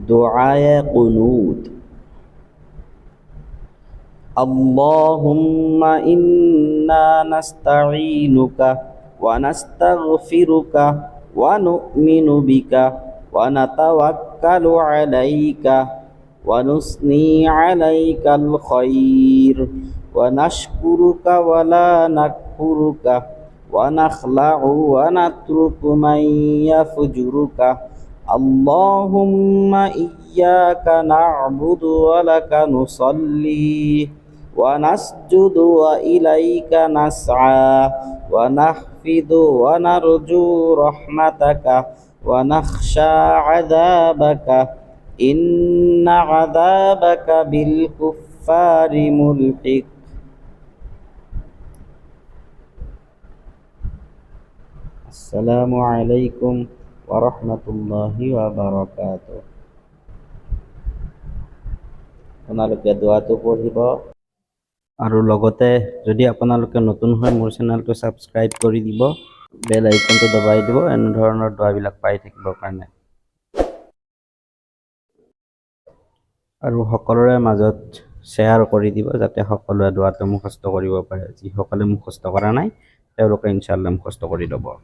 دعاء قنوت. اللهم إنا نستعينك ونستغفرك ونؤمن بك ونتوكل عليك ونثني عليك الخير ونشكرك ولا نكفرك ونخلع ونترك من يفجرك. اللهم إياك نعبد ولك نصلي ونسجد وإليك نسعى ونحفظ ونرجو رحمتك ونخشى عذابك إن عذابك بالكفار ملحق. السلام عليكم warahmatullahi wabarakatuh. আপোনালোকে দোৱাটো পঢ়িব আৰু লগতে যদি আপোনালোকে নতুন হয় মোৰ চেনেলটো সাবস্ক্ৰাইব কৰি দিব, বেল আইকনটো দবাই দিব এনে ধৰণৰ দোৱাবিলাক পাই থাকিবৰ কাৰণে। আৰু সকলোৰে মাজত শ্বেয়াৰ কৰি দিব যাতে সকলোৱে দোৱাটো মুখস্থ কৰিব পাৰে। যিসকলে মুখস্থ কৰা নাই তেওঁলোকে ইনশাআল্লাহ মুখস্থ কৰি ল'ব।